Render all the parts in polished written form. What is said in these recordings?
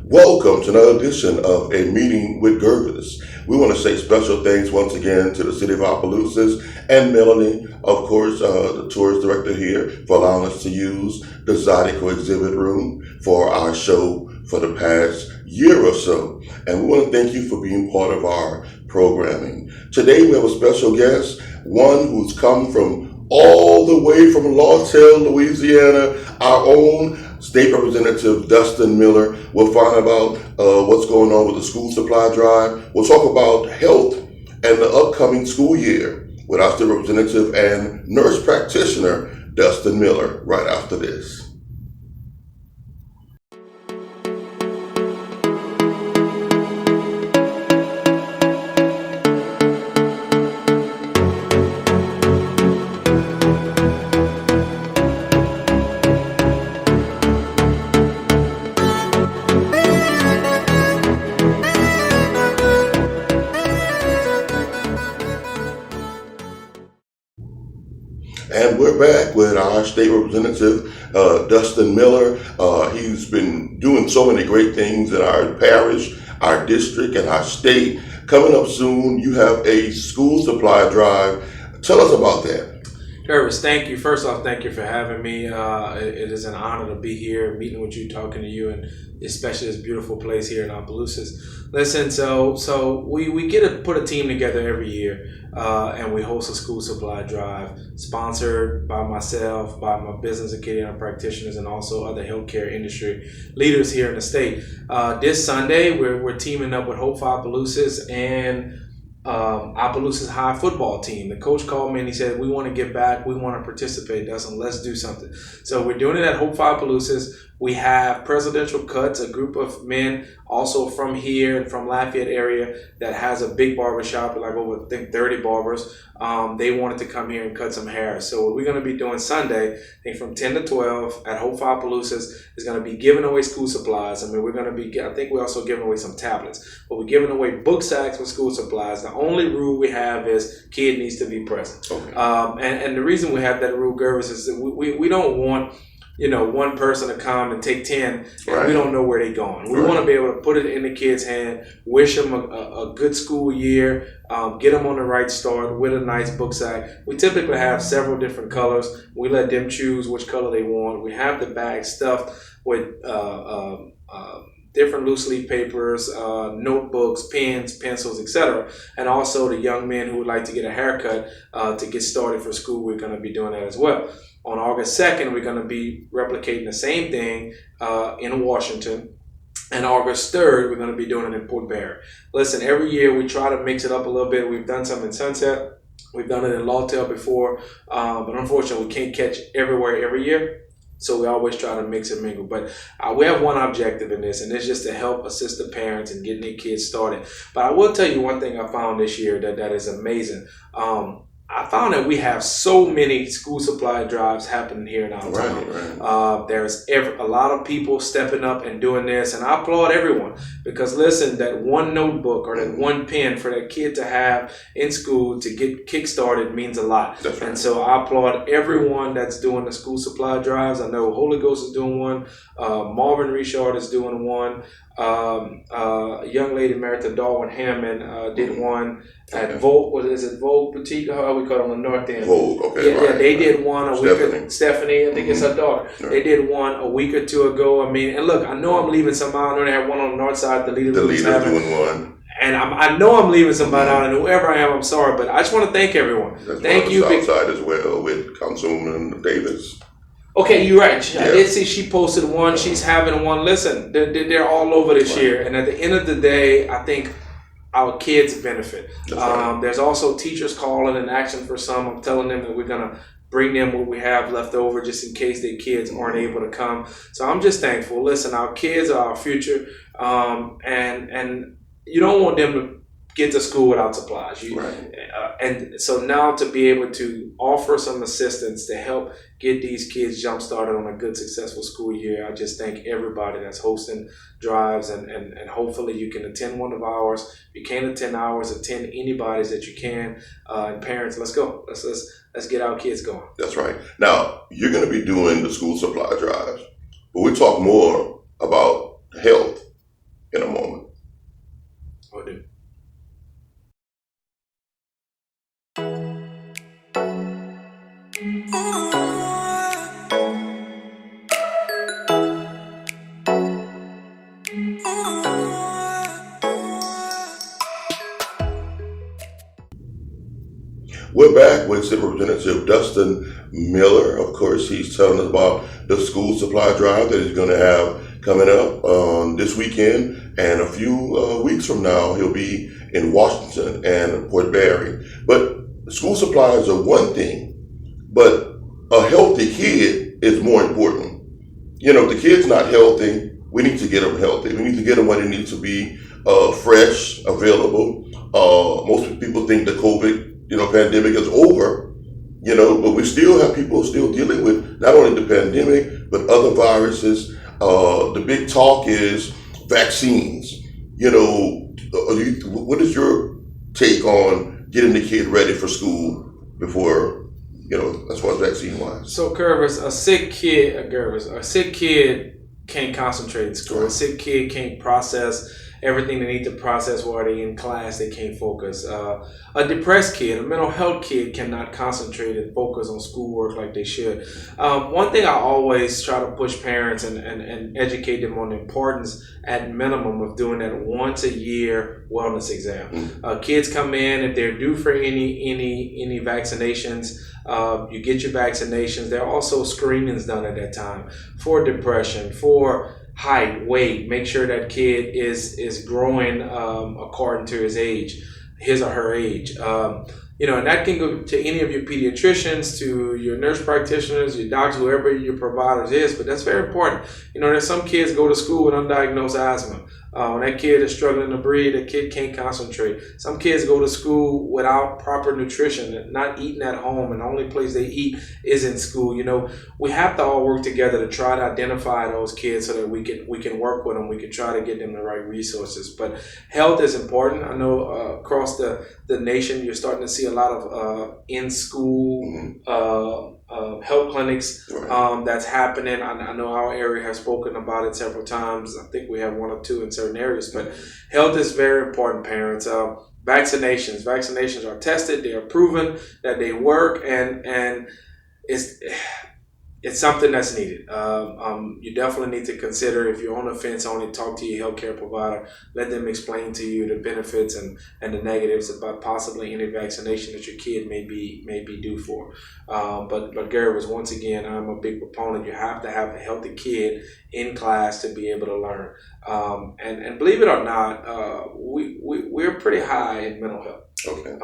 Welcome to another edition of A Meeting with Gervis. We want to say special thanks once again to the City of Opelousas and Melanie, of course, the tourist director here, for allowing us to use the Zydeco exhibit room for our show for the past year or so. And we want to thank you for being part of our programming. Today we have a special guest, one who's come from all the way from Lawtell, Louisiana, our own State Representative Dustin Miller. We'll find about what's going on with the school supply drive. We'll talk about health and the upcoming school year with our State Representative and nurse practitioner Dustin Miller right after this. And we're back with our state representative, Dustin Miller. He's been doing so many great things in our parish, our district, and our state. Coming up soon, you have a school supply drive. Tell us about that. Gervis, thank you. First off, thank you for having me. It is an honor to be here, meeting with you, talking to you, and especially this beautiful place here in Opelousas. Listen, so we get to put a team together every year, and we host a school supply drive sponsored by myself, by my business academy practitioners, and also other healthcare industry leaders here in the state. This Sunday, we're teaming up with Hope for Opelousas and Opelousas High football team. The coach called me and he said, we want to get back. We want to participate. Dustin, let's do something. So we're doing it at Hope for Opelousas. We have Presidential Cuts, a group of men also from here and from Lafayette area that has a big barbershop, like over, I think, 30 barbers. They wanted to come here and cut some hair. So what we're going to be doing Sunday, I think from 10 to 12 at Hope for Opelousas, is going to be giving away school supplies. I mean, we're going to be, I think we're also giving away some tablets, but we're giving away book sacks with school supplies. The only rule we have is kid needs to be present. Okay. And the reason we have that rule, Gervis, is that we don't want one person to come and take 10 and right. We don't know where they're going. We right. want to be able to put it in the kid's hand, wish them a good school year, get them on the right start with a nice book sack. We typically have several different colors. We let them choose which color they want. We have the bag stuffed with different loose leaf papers, notebooks, pens, pencils, etc. And also the young men who would like to get a haircut to get started for school, we're going to be doing that as well. On August 2nd, we're going to be replicating the same thing in Washington. And August 3rd, we're going to be doing it in Port Barre. Listen, every year we try to mix it up a little bit. We've done some in Sunset. We've done it in Lawtell before. But unfortunately, we can't catch everywhere every year. So we always try to mix and mingle. But we have one objective in this, and it's just to help assist the parents in getting their kids started. But I will tell you one thing I found this year that is amazing. I found that we have so many school supply drives happening here in our town. Right. There's a lot of people stepping up and doing this, and I applaud everyone because listen, that one notebook or that one pen for that kid to have in school to get kick-started means a lot. That's right. And so I applaud everyone that's doing the school supply drives. I know Holy Ghost is doing one. Marvin Richard is doing one. A young lady married to Darwin Hammond did one at Vogue. What is it? Vogue Boutique? How we call it on the north end? Vogue. Okay. Yeah, right. Yeah. They did one a week. Stephanie, I think it's her daughter. Right. They did one a week or two ago. I mean, and look, I know I'm leaving some out. I know they have one on the north side. The leader doing one. And I know I'm leaving somebody out, and whoever I am, I'm sorry, but I just want to thank everyone. Thank you. South side as well with Councilwoman Davis. Okay, you're right. I did see she posted one. She's having one. Listen, they're all over this year. And at the end of the day, I think our kids benefit. Right. There's also teachers calling and asking for some. I'm telling them that we're going to bring them what we have left over just in case their kids aren't able to come. So I'm just thankful. Listen, our kids are our future. And you don't want them to get to school without supplies. Right. And so now to be able to offer some assistance to help get these kids jump started on a good, successful school year, I just thank everybody that's hosting drives, and hopefully you can attend one of ours. If you can't attend ours, attend anybody's that you can. And parents, let's go. Let's get our kids going. That's right. Now, you're going to be doing the school supply drives, but we talk more about health We're back with City Representative Dustin Miller. Of course, he's telling us about the school supply drive that he's going to have coming up this weekend, and a few weeks from now, he'll be in Washington and Port Barry. But school supplies are one thing, but a healthy kid is more important. You know, if the kid's not healthy, we need to get them healthy. We need to get them when they need to be fresh, available. Most people think the COVID, pandemic is over, but we still have people still dealing with not only the pandemic, but other viruses. The big talk is vaccines. What is your take on getting the kid ready for school before, as far as vaccine wise? So, Gervis, a sick kid can't concentrate in school. A sick kid can't process everything they need to process while they're in class. They can't focus. A depressed kid, a mental health kid, cannot concentrate and focus on schoolwork like they should. One thing I always try to push parents and educate them on the importance, at minimum, of doing that once a year wellness exam. Kids come in, if they're due for any vaccinations, you get your vaccinations. There are also screenings done at that time for depression, for height, weight. Make sure that kid is growing according to his or her age. And that can go to any of your pediatricians, to your nurse practitioners, your doctors, whoever your providers is. But that's very important. There's some kids go to school with undiagnosed asthma. When that kid is struggling to breathe, the kid can't concentrate. Some kids go to school without proper nutrition, not eating at home, and the only place they eat is in school. We have to all work together to try to identify those kids so that we can work with them. We can try to get them the right resources. But health is important. I know across the nation, you're starting to see a lot of in-school health clinics that's happening. I know our area has spoken about it several times. I think we have one or two in certain areas, but health is very important, parents. Vaccinations are tested, they are proven that they work, and it's something that's needed. You definitely need to consider, if you're on the fence, only talk to your healthcare provider. Let them explain to you the benefits and the negatives about possibly any vaccination that your kid may be due for. But Gervis, once again, I'm a big proponent. You have to have a healthy kid in class to be able to learn. And believe it or not, we're pretty high in mental health. Okay.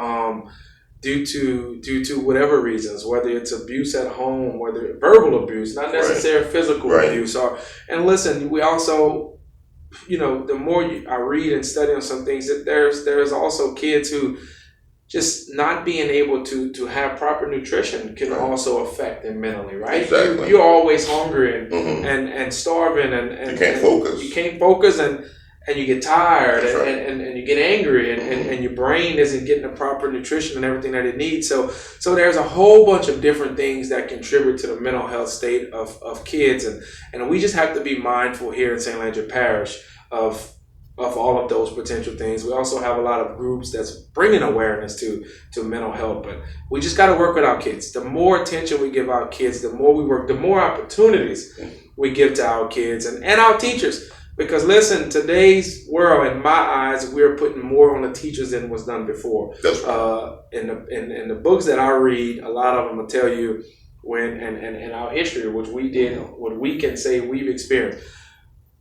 Due to whatever reasons, whether it's abuse at home, whether verbal abuse, not necessarily physical abuse, and listen, we also, the more I read and study on some things, that there's also kids who just not being able to have proper nutrition can also affect them mentally, right? Exactly. You're always hungry and starving and you can't focus. You can't focus and you get tired and you get angry and your brain isn't getting the proper nutrition and everything that it needs. So there's a whole bunch of different things that contribute to the mental health state of kids. And we just have to be mindful here in St. Landry Parish of all of those potential things. We also have a lot of groups that's bringing awareness to mental health, but we just got to work with our kids. The more attention we give our kids, the more we work, the more opportunities we give to our kids and our teachers. Because listen, today's world, in my eyes, we're putting more on the teachers than was done before. That's right. In the books that I read, a lot of them will tell you when, and our history, which we did, what we can say we've experienced.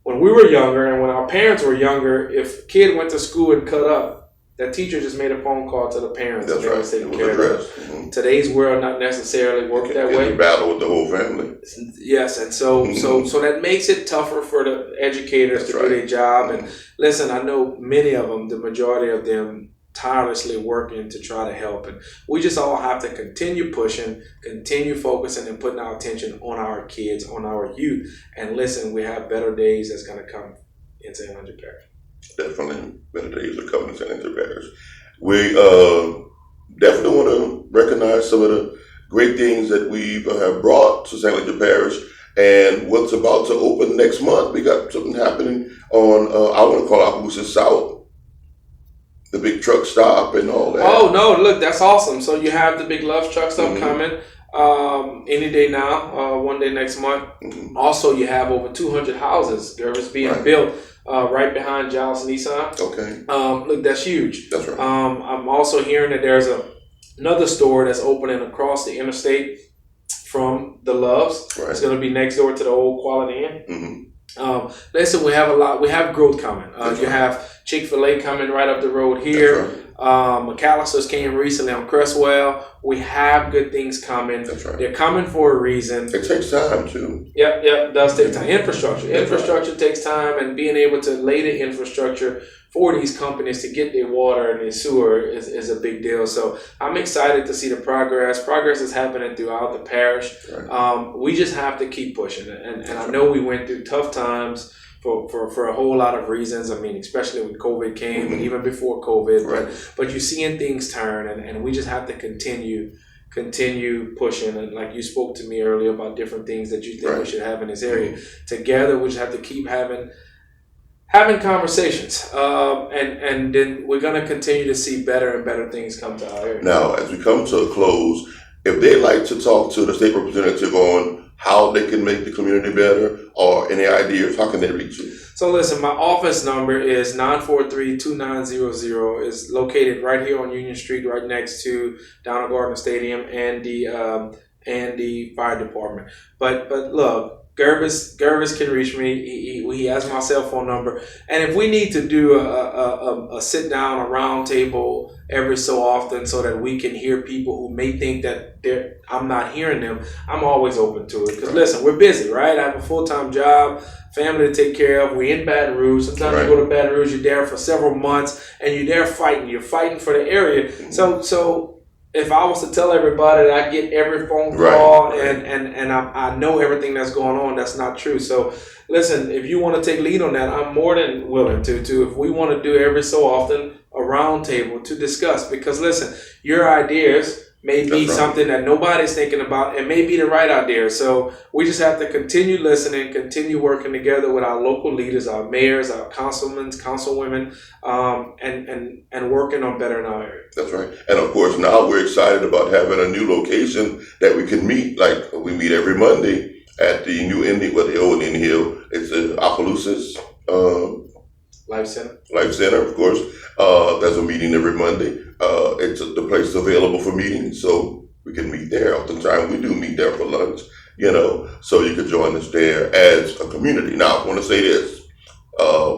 When we were younger and when our parents were younger, if a kid went to school and cut up, that teacher just made a phone call to the parents. That's and right. Was taking it was care addressed. of Today's world not necessarily work that way. Battle with the whole family. Yes, and so that makes it tougher for the educators to do their job. And listen, I know many of them, the majority of them, tirelessly working to try to help. And we just all have to continue pushing, continue focusing, and putting our attention on our kids, on our youth. And listen, we have better days that's going to come in St. Landry Parish. Definitely better days are coming in St. Landry Parish. We definitely want to recognize some of the great things that we have brought to St. Landry Parish and what's about to open next month. We got something happening on, I want to call it Opelousas South, the big truck stop and all that. Oh, no, look, that's awesome. So you have the big Love truck stop coming any day now, one day next month. Also, you have over 200 houses, Gervis, being built right behind Giles Nissan. Okay. Look, that's huge. That's right. I'm also hearing that there's another store that's opening across the interstate from the Loves. Right. It's going to be next door to the old Quality Inn. Mm-hmm. Listen, we have a lot. We have growth coming. You have Chick-fil-A coming right up the road here. McAllister's came recently on Crestwell. We have good things coming. That's right. They're coming for a reason. It takes time too. Yep, it does take time. Infrastructure takes time, and being able to lay the infrastructure for these companies to get their water and their sewer is a big deal. So I'm excited to see the progress. Progress is happening throughout the parish. Right. We just have to keep pushing it. And I know we went through tough times for a whole lot of reasons. I mean, especially when COVID came, and even before COVID. Right. But you're seeing things turn, and we just have to continue pushing. And like you spoke to me earlier about different things that you think we should have in this area. Together, we just have to keep having conversations, and then we're going to continue to see better and better things come to our area. Now, as we come to a close, if they'd like to talk to the state representative on how they can make the community better or any ideas, how can they reach you? So listen, my office number is 943-2900. It's located right here on Union Street, right next to Donald Gardner Stadium and the fire department. But look, Gervis can reach me. He has my cell phone number. And if we need to do a sit down, a round table every so often so that we can hear people who may think that I'm not hearing them, I'm always open to it. Because listen, we're busy, right? I have a full-time job, family to take care of. We're in Baton Rouge. Sometimes you go to Baton Rouge, you're there for several months, and you're there fighting. You're fighting for the area. So if I was to tell everybody that I get every phone call and I know everything that's going on, that's not true. So listen, if you want to take lead on that, I'm more than willing to if we want to do every so often a round table to discuss, because listen, your ideas may be something that nobody's thinking about. It may be the right idea. So we just have to continue listening, continue working together with our local leaders, our mayors, our councilmen, councilwomen, and working on bettering our area. That's right. And of course, now we're excited about having a new location that we can meet. Like we meet every Monday at the new Indian, the old Indian Hill. It's the Opelousas Life Center. Life Center, of course. There's a meeting every Monday. The place is available for meetings, so we can meet there. Oftentimes we do meet there for lunch, so you can join us there as a community. Now, I want to say this.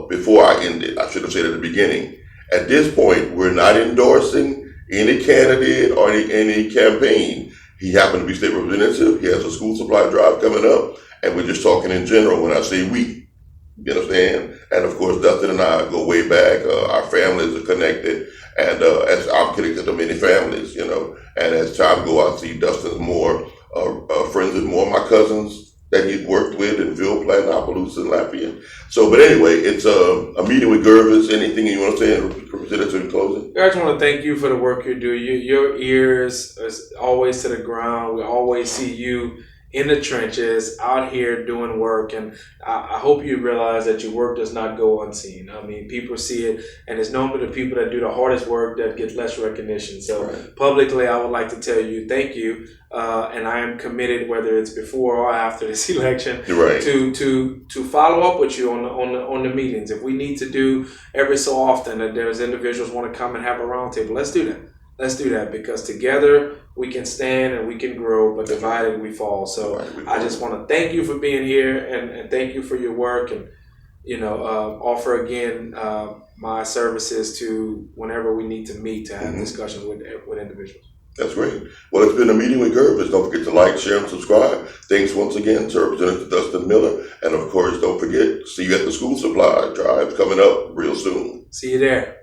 Before I end it, I should have said at the beginning, at this point, we're not endorsing any candidate or any campaign. He happened to be state representative. He has a school supply drive coming up, and we're just talking in general when I say we. You understand? And of course, Dustin and I go way back. Our families are connected, and as I'm connected to many families, and as time goes, I see Dustin's more friends and more of my cousins that he's worked with in Ville Platte, Opelousas, and Lafayette. So, but anyway, it's a meeting with Gervis. Anything you want to say, Representative, in closing? I just want to thank you for the work you do. Your ears is always to the ground. We always see you in the trenches, out here doing work, and I hope you realize that your work does not go unseen. I mean, people see it, and it's normally the people that do the hardest work that get less recognition. So publicly, I would like to tell you thank you, and I am committed, whether it's before or after this election, to follow up with you on the meetings. If we need to do every so often that there's individuals want to come and have a roundtable, let's do that. Let's do that, because together we can stand and we can grow, but divided we fall. So I just want to thank you for being here and thank you for your work, and offer again my services to whenever we need to meet to have discussions with individuals. That's great. Well, it's been a meeting with Gervis. Don't forget to like, share, and subscribe. Thanks once again to Representative Dustin Miller. And of course, don't forget, see you at the school supply drive coming up real soon. See you there.